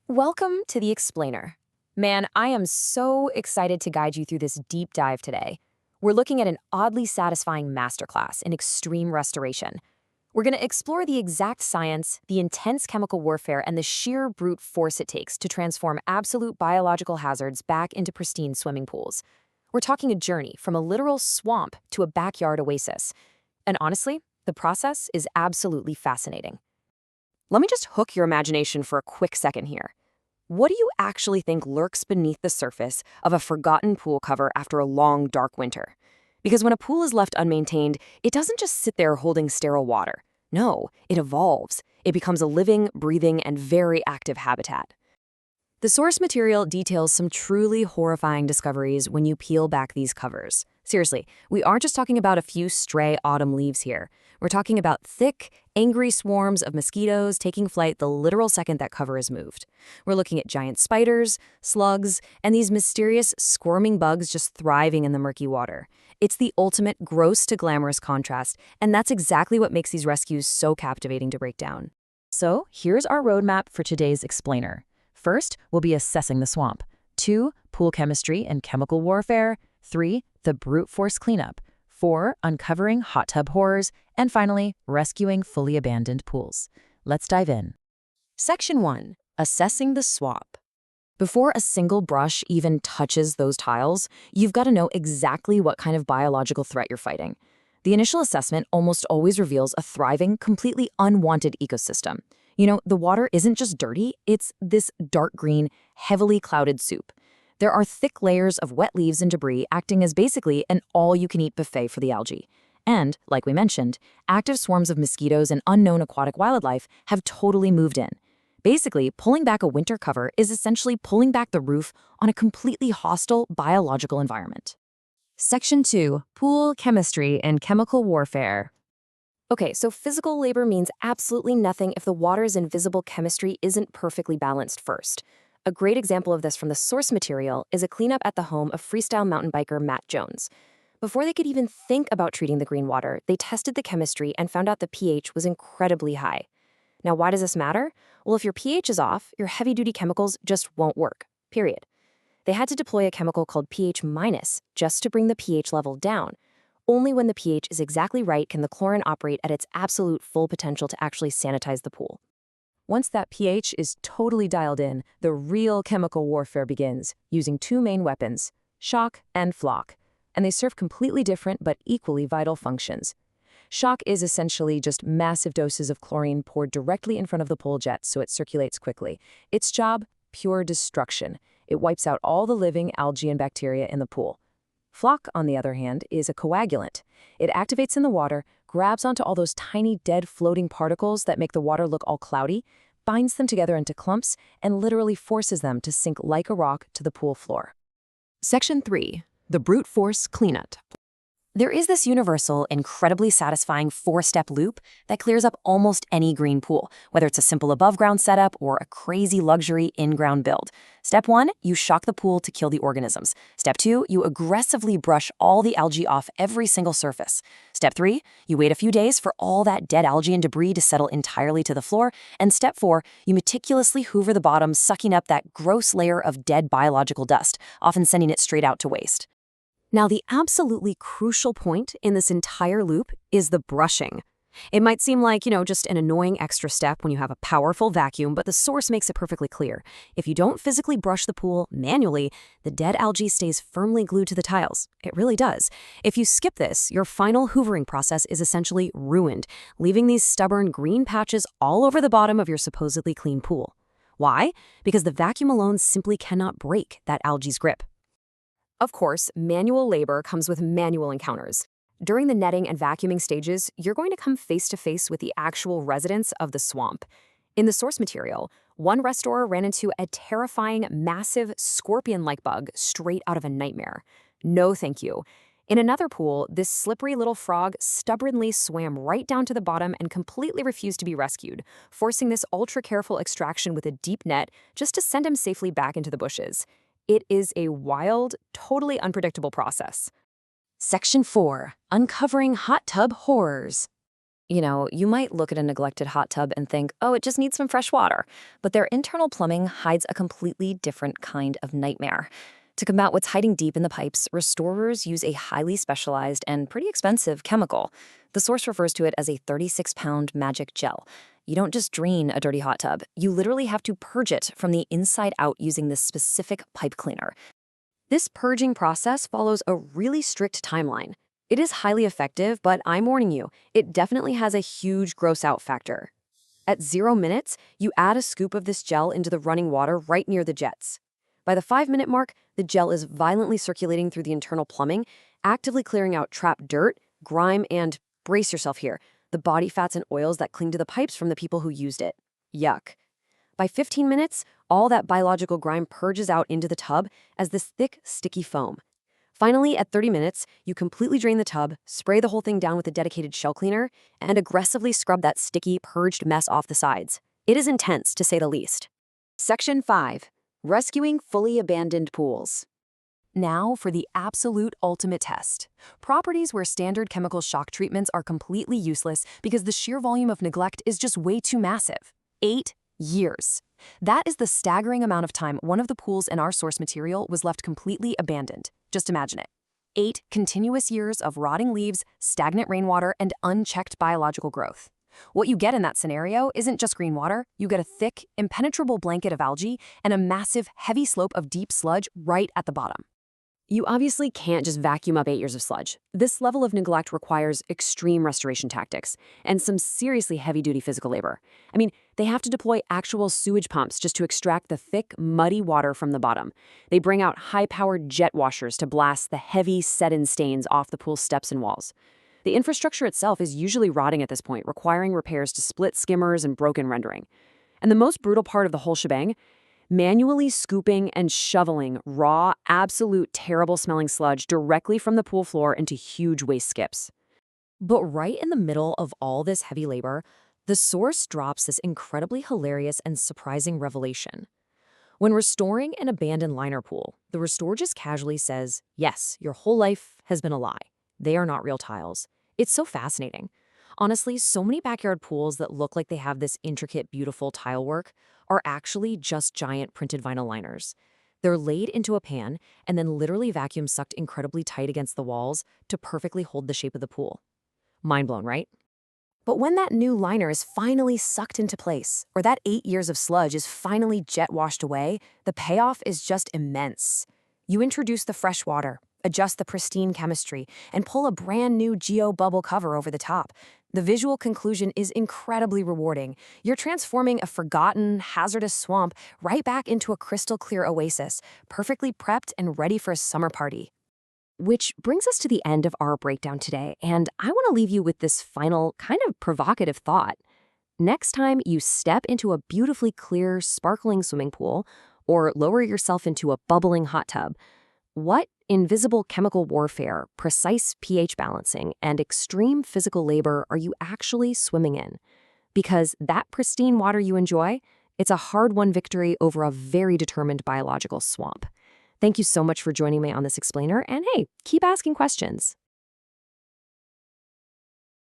Welcome to The Explainer. Man, I am so excited to guide you through this deep dive today. We're looking at an oddly satisfying masterclass in extreme restoration. We're going to explore the exact science, the intense chemical warfare, and the sheer brute force it takes to transform absolute biological hazards back into pristine swimming pools. We're talking a journey from a literal swamp to a backyard oasis. And honestly, the process is absolutely fascinating. Let me just hook your imagination for a quick second here. What do you actually think lurks beneath the surface of a forgotten pool cover after a long, dark winter? Because when a pool is left unmaintained, it doesn't just sit there holding sterile water. No, it evolves. It becomes a living, breathing, and very active habitat. The source material details some truly horrifying discoveries when you peel back these covers. Seriously, we aren't just talking about a few stray autumn leaves here. We're talking about thick, angry swarms of mosquitoes taking flight the literal second that cover is moved. We're looking at giant spiders, slugs, and these mysterious, squirming bugs just thriving in the murky water. It's the ultimate gross to glamorous contrast, and that's exactly what makes these rescues so captivating to break down. So, here's our roadmap for today's explainer. First, we'll be assessing the swamp. 2, pool chemistry and chemical warfare. 3, the brute force cleanup. 4, uncovering hot tub horrors. And finally, rescuing fully abandoned pools. Let's dive in. Section 1. Assessing the swamp. Before a single brush even touches those tiles, you've got to know exactly what kind of biological threat you're fighting. The initial assessment almost always reveals a thriving, completely unwanted ecosystem. You know, the water isn't just dirty, it's this dark green, heavily clouded soup. There are thick layers of wet leaves and debris acting as basically an all-you-can-eat buffet for the algae. And, like we mentioned, active swarms of mosquitoes and unknown aquatic wildlife have totally moved in. Basically, pulling back a winter cover is essentially pulling back the roof on a completely hostile biological environment. Section 2. Pool chemistry and chemical warfare. Okay, so physical labor means absolutely nothing if the water's invisible chemistry isn't perfectly balanced first. A great example of this from the source material is a cleanup at the home of freestyle mountain biker Matt Jones. Before they could even think about treating the green water, they tested the chemistry and found out the pH was incredibly high. Now, why does this matter? Well, if your pH is off, your heavy-duty chemicals just won't work, period. They had to deploy a chemical called pH- just to bring the pH level down. Only when the pH is exactly right can the chlorine operate at its absolute full potential to actually sanitize the pool. Once that pH is totally dialed in, the real chemical warfare begins, using 2 main weapons, shock and flock. And they serve completely different but equally vital functions. Shock is essentially just massive doses of chlorine poured directly in front of the pool jet so it circulates quickly. Its job? Pure destruction. It wipes out all the living algae and bacteria in the pool. Flock, on the other hand, is a coagulant. It activates in the water, grabs onto all those tiny dead floating particles that make the water look all cloudy, binds them together into clumps, and literally forces them to sink like a rock to the pool floor. Section 3. The brute force cleanup. There is this universal, incredibly satisfying 4-step loop that clears up almost any green pool, whether it's a simple above-ground setup or a crazy luxury in-ground build. Step 1, you shock the pool to kill the organisms. Step 2, you aggressively brush all the algae off every single surface. Step 3, you wait a few days for all that dead algae and debris to settle entirely to the floor. And Step 4, you meticulously hoover the bottom, sucking up that gross layer of dead biological dust, often sending it straight out to waste. Now, the absolutely crucial point in this entire loop is the brushing. It might seem like, just an annoying extra step when you have a powerful vacuum, but the source makes it perfectly clear. If you don't physically brush the pool manually, the dead algae stays firmly glued to the tiles. It really does. If you skip this, your final hoovering process is essentially ruined, leaving these stubborn green patches all over the bottom of your supposedly clean pool. Why? Because the vacuum alone simply cannot break that algae's grip. Of course, manual labor comes with manual encounters. During the netting and vacuuming stages, you're going to come face to face with the actual residents of the swamp. In the source material, one restorer ran into a terrifying, massive, scorpion-like bug straight out of a nightmare. No thank you. In another pool, this slippery little frog stubbornly swam right down to the bottom and completely refused to be rescued, forcing this ultra-careful extraction with a deep net just to send him safely back into the bushes. It is a wild, totally unpredictable process. Section 4. Uncovering hot tub horrors. You might look at a neglected hot tub and think, oh, it just needs some fresh water. But their internal plumbing hides a completely different kind of nightmare. To combat what's hiding deep in the pipes, restorers use a highly specialized and pretty expensive chemical. The source refers to it as a 36-pound magic gel. You don't just drain a dirty hot tub, you literally have to purge it from the inside out using this specific pipe cleaner. This purging process follows a really strict timeline. It is highly effective, but I'm warning you, it definitely has a huge gross out factor. At 0 minutes, you add a scoop of this gel into the running water right near the jets. By the 5-minute mark, the gel is violently circulating through the internal plumbing, actively clearing out trapped dirt, grime, and, brace yourself here, the body fats and oils that cling to the pipes from the people who used it. Yuck. By 15 minutes, all that biological grime purges out into the tub as this thick, sticky foam. Finally, at 30 minutes, you completely drain the tub, spray the whole thing down with a dedicated shell cleaner, and aggressively scrub that sticky, purged mess off the sides. It is intense, to say the least. Section 5. Rescuing fully abandoned pools. Now for the absolute ultimate test. Properties where standard chemical shock treatments are completely useless because the sheer volume of neglect is just way too massive. 8 years. That is the staggering amount of time one of the pools in our source material was left completely abandoned. Just imagine it. 8 continuous years of rotting leaves, stagnant rainwater, and unchecked biological growth. What you get in that scenario isn't just green water, you get a thick, impenetrable blanket of algae and a massive, heavy slope of deep sludge right at the bottom. You obviously can't just vacuum up 8 years of sludge. This level of neglect requires extreme restoration tactics and some seriously heavy-duty physical labor. I mean, they have to deploy actual sewage pumps just to extract the thick, muddy water from the bottom. They bring out high-powered jet washers to blast the heavy, set-in stains off the pool's steps and walls. The infrastructure itself is usually rotting at this point, requiring repairs to split skimmers and broken rendering. And the most brutal part of the whole shebang, manually scooping and shoveling raw, absolute terrible-smelling sludge directly from the pool floor into huge waste skips. But right in the middle of all this heavy labor, the source drops this incredibly hilarious and surprising revelation. When restoring an abandoned liner pool, the restorer just casually says, yes, your whole life has been a lie. They are not real tiles. It's so fascinating. Honestly, so many backyard pools that look like they have this intricate, beautiful tile work are actually just giant printed vinyl liners. They're laid into a pan and then literally vacuum sucked incredibly tight against the walls to perfectly hold the shape of the pool. Mind blown, right? But when that new liner is finally sucked into place, or that 8 years of sludge is finally jet washed away, the payoff is just immense. You introduce the fresh water, adjust the pristine chemistry, and pull a brand new geo-bubble cover over the top. The visual conclusion is incredibly rewarding. You're transforming a forgotten, hazardous swamp right back into a crystal-clear oasis, perfectly prepped and ready for a summer party. Which brings us to the end of our breakdown today, and I want to leave you with this final, kind of provocative thought. Next time you step into a beautifully clear, sparkling swimming pool, or lower yourself into a bubbling hot tub, what invisible chemical warfare, precise pH balancing, and extreme physical labor are you actually swimming in? Because that pristine water you enjoy, it's a hard-won victory over a very determined biological swamp. Thank you so much for joining me on this explainer, and hey, keep asking questions.